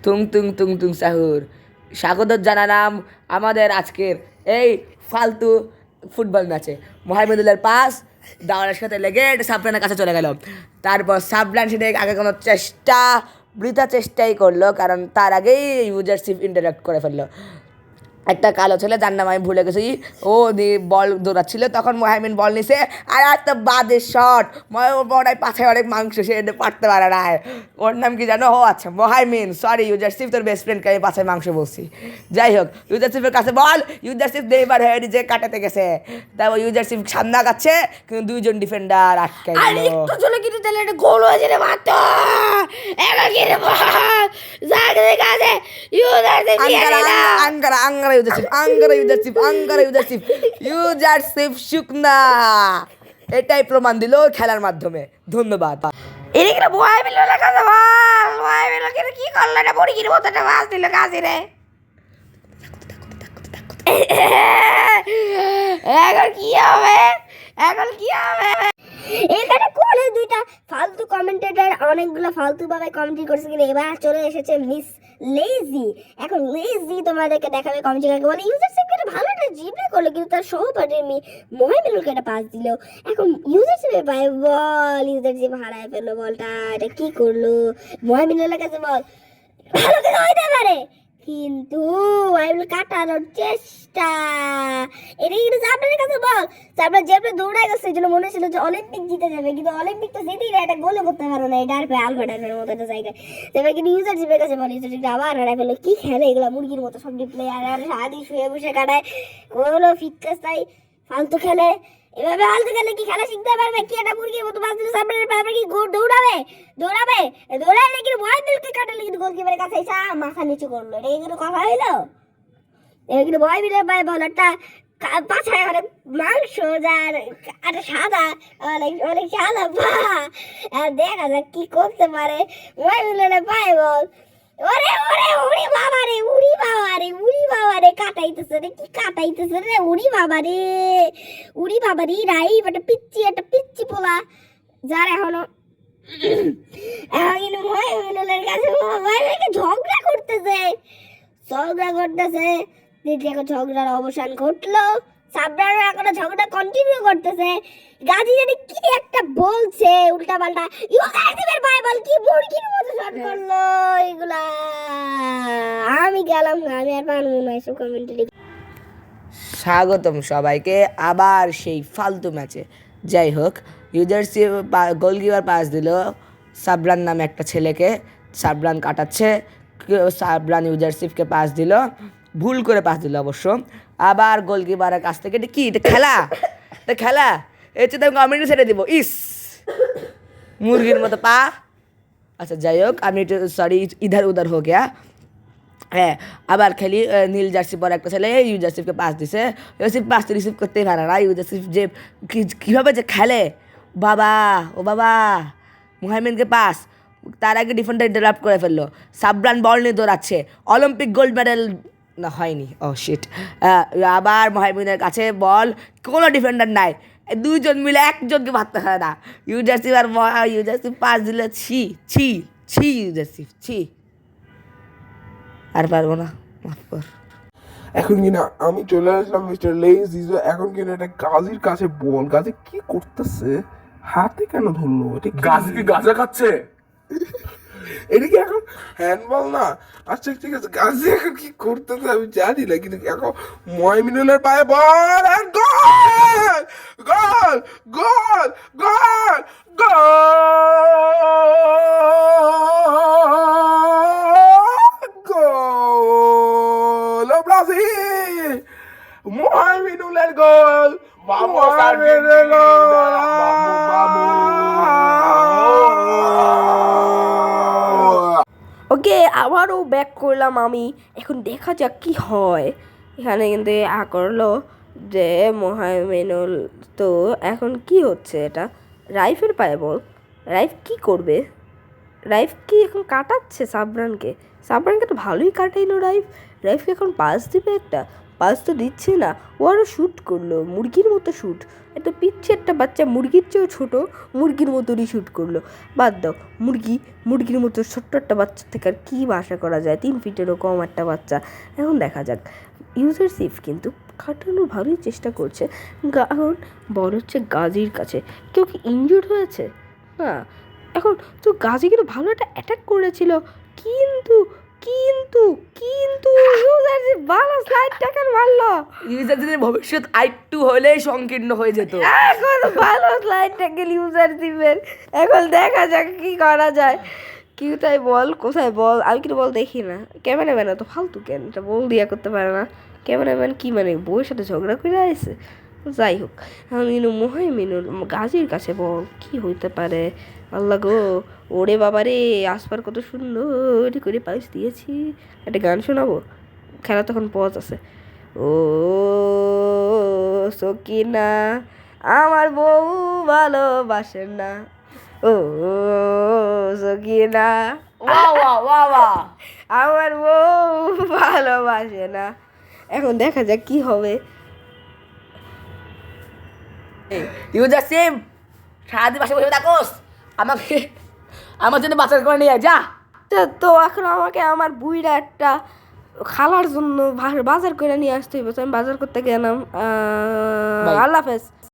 তুং তুং তুং তুং সাহুর স্বাগত জানালাম আমাদের আজকের এই ফালতু ফুটবল ম্যাচে। মোহাম্মদুল্লাহর পাস দাওয়ারের সাথে লেগে এটা সাবরানের কাছে চলে গেল। তারপর সাবরান সেটা আগে কোনো বৃথা চেষ্টাই করলো, কারণ তার আগেই ইউজারশিপ ইন্টারাক্ট করে ফেললো। একটা কালো ছেলে, যার নাম আমি ভুলে গেছি, ও বল দৌড়াচ্ছিল, তখন মোহাইমিন বল নিছে আর একটা বাদে শট। মনে পাছায় অনেক মাংস, সে পারতে পারে না। ওর নাম কি জানো? ও আচ্ছা, মোহাইমিন। সরি ইউজারশিপ, তোর বেস্ট ফ্রেন্ডকে আমি পাছায় মাংস বলছি। যাই হোক, ইউজারশিপের কাছে বল, ইউজারশিপ নেইবার হয়ে নিজে কাটাতে গেছে। তারপর ইউজারশিপ সামনে আগাচ্ছে, কিন্তু দুইজন ডিফেন্ডার আটকাই দিল। একটু চলে কিন্তু তাহলে একটা গোল হয়েছে রে মাত্র। একা কি রে জাগরে কাজে ইউজারশিপ ইউজারশিপ শুকনা। এটাই প্রমাণ দিল খেলার মাধ্যমে। ধন্যবাদ। এদিকে বয় মিল কাছে বল, বয় মিল কি করলো না বড়ির মতো একটা মাছ দিল কাজে রে। এখন কি হবে, এখন কি হবে? এখানে কোলে দুইটা ফালতু কমেন্টেটর অনেকগুলো ফালতু ভাবে কমেন্ট্রি করছে, কিন্তু এবার চলে এসেছে মিস লেজি। এখন লেজি তোমাদেরকে দেখাবে কমেন্ট্রি কাকে বলে। ইউজারশিপ একটা ভালো একটা জিবলে করলো, কিন্তু তার সহপাঠী মোহাইমিনুলকে একটা পাস দিল। এখন ইউজারশিপের পায়ে বল, ইউজারশিপ হারায় ফেললো বলটা। এটা কি করলো? মোহাইমিনুলের কাছে বল, ভালো কিছু হইতে পারে, কিন্তু কাটানোর চেষ্টা। এটা কিন্তু চাপড়ার কাছে বল, চাপড়া যেটা দৌড়ায় গেছে, এই জন্য মনে ছিল যে অলিম্পিক জিতে যাবে, কিন্তু অলিম্পিক তো জিতেই না, এটা গোলে করতে পারো না। এটা আর আলফা ডাইভের মতো একটা জায়গায় তবে কিন্তু ইউজারশিপের কাছে বল, ইউজারশিপ আবার হারাই ফেলো। কি খেলে এগুলো মুরগির মতো সব প্লেয়ার, আর সারাদিন শুয়ে বসে কাটায়, কোনো ফিটনেস নাই, ফালতু খেলে। এভাবে ফালতু খেলে কি খেলা শিখতে পারবে? কি একটা মুরগির মতো বাঁচতে সামনে পারবে কি? দৌড়াবে দৌড়াবে দৌড়ালে কিন্তু মোহাইমিনুলকে কাটালে কিন্তু গোলকিপারের কাছে এসে মাথা নিচু করলো। এটা কিন্তু কথা হইলো? এটা কিন্তু মোহাইমিনুলের পায়ে বল, একটা পাছায় অনেক মাংস, যার একটা সাদা, অনেক অনেক সাদা পা। আর দেখা যাক কি করতে পারে মোহাইমিনুলের পায়ে বল। ওরে ওরে উড়ি বাবা রে, উড়ি বাবা রে, উড়ি বাবা রে, কাটাইতেছে রে, কি কাটাইতেছে রে, উড়ি বাবা রে, উড়ি বাবা রে। রাইভ একটা পিচ্ছি পোলা, যার এখনো কিন্তু মোহাইমিনুলের কাছে ঝগড়া করতেছে, ঝগড়া করতেছে। এখন ঝগড়ার অবসান ঘটলো, সাবরানরা এখনো ঝগড়া কন্টিনিউ করতেছে। গাজী জানি কি একটা বলছে উল্টা পাল্টা। ইউজারশিপের পায়ে বল, কি মুরগির মতো শট করলো এগুলা। আমি গেলাম না, আমি আর পারবো না এসব কমেন্টারি। স্বাগতম সবাইকে আবার সেই ফালতু ম্যাচে। যাই হোক, ইউজারশিপ গোলকিপার পাস দিল সাবরান নামে একটা ছেলেকে। সাবরান কাটাচ্ছে, সাবরান ইউজারশিপকে পাস দিল, ভুল করে পাস দিল অবশ্য। আবার গোলকিপারের কাছ থেকে, এটা কি, এটা খেলা, এটা খেলা, এর চেয়ে আমি কমেন্টে ছেড়ে দিব। ইস, মুরগির মতো পা। আচ্ছা যাই হোক, আমি একটু সরি, ইধার উধার হো গিয়া। হ্যাঁ, আবার খেলি। নীল জার্সি পরে একটা ছেলে ইউজারশিপকে পাস দিছে। ইউজারশিপ পাস তো রিসিভ করতেই পারে না। ইউজারশিপ যে কীভাবে যে খেলে, বাবা ও বাবা। মুহাইমিনকে পাস, তার আগে ডিফেন্ডার ইন্টারাপ্ট করে ফেললো। সাবরান বল নিয়ে দৌড়াচ্ছে, অলিম্পিক গোল্ড মেডেল না হয়নি, ও শিট। আবার মুহাইমিনের কাছে বল, কোনো ডিফেন্ডার নাই, দুইজন মিলে একজনকে মারতে হয় না। ইউজারশিপ আর ইউজারশিপ পাস দিলে ছি ছি ছি, ইউজারশিপ ছি, আর পারবো না, মাফ কর। এখন কিনা আমি চলে আসলাম মিস্টার লেজিজো। এখন কিনা একটা গাজীর কাছে বল, গাজী কি করতেছে, হাতে কেন ধরলো? এটা গাছ কি গাঁজা খাচ্ছে? এটা কি এখন হ্যান্ডবল না? আচ্ছা ঠিক আছে, গাজী এখন কি করতেছে আমি জানি না, কিন্তু এখন মুহাইমিনুলের পায়ে বল, আর গোল গোল গোল গোল গোল, ব্রাজিল, মুহাইমিনুলের গোল, Vamos Argentina, vamos, vamos. ওকে, আবারও ব্যাক করলাম আমি। এখন দেখা যাক কি হয়। এখানে কিন্তু করলো যে মোহাইমিনুল, তো এখন কি হচ্ছে? এটা রাইফের পায়ে বল, রাইফ কি করবে? রাইফ কি এখন কাটাচ্ছে সাবরানকে? সাবরানকে তো ভালোই কাটাইলো রাইফ। রাইফকে এখন পাস দিবে, একটা পাস তো দিচ্ছে না, ও আরও শ্যুট করলো, মুরগির মতো শ্যুট। এত পিচ্ছে একটা বাচ্চা, মুরগির চেয়েও ছোটো, মুরগির মতনই শ্যুট করলো। বাদ দাও, মুরগির মতো ছোট্ট একটা বাচ্চার থেকে আর কী বা আশা করা যায়, 3 ফিটেরও কম একটা বাচ্চা। এখন দেখা যাক, ইউজারশিপ কিন্তু কাটানোর ভালোই চেষ্টা করছে। এখন বল হচ্ছে গাজির কাছে, কেউ কি ইনজুর্ড হয়েছে? না। এখন তো গাজি কিন্তু ভালো একটা অ্যাটাক করেছিল, কিন্তু কিন্তু কিন্তু ইউজারশিপ ভালো স্লাইড টাকার মারলো। ইউজারদের ভবিষ্যৎ আরেকটু হলেই সংকীর্ণ হয়ে যেত। এখন ভালো স্লাইড ট্যাকেল ইউজারশিপের। এখন দেখা যাক কি করা যায়। কোথায় বল, কোথায় বল? আমি কিন্তু বল দেখি না। ক্যামেরাম্যান তো ফালতু কেন, এটা বল দিয়া করতে পারে না। ক্যামেরাম্যান কি মানে বউয়ের সাথে ঝগড়া করে আসে? যাই হোক, মিনুল গাজীর কাছে বল কি হইতে পারে? আল্লাহ গো, ওরে বাবা রে, আসবার কত সুন্দর করে পাইস দিয়েছি। একটা গান শোনাবো? খেলা তখন পজ আছে। ও সকিনা আমার বউ ভালোবাসে না, ও সকিনা ওয়া ওয়া ওয়া ওয়া। আমার বউ ভালোবাসে না। এখন দেখা যাক কি হবে। ইউজারশিপ সারাদিন বাসা বসে থাকোস, আমাকে আমার জন্য বাজার করে নিয়ে আয়, যা। তো এখন আমাকে আমার বুইড়া একটা খালার জন্য বাজার করে নিয়ে আসতে হইবে। তো আমি বাজার করতে গেলাম। আল্লাহ হাফেজ।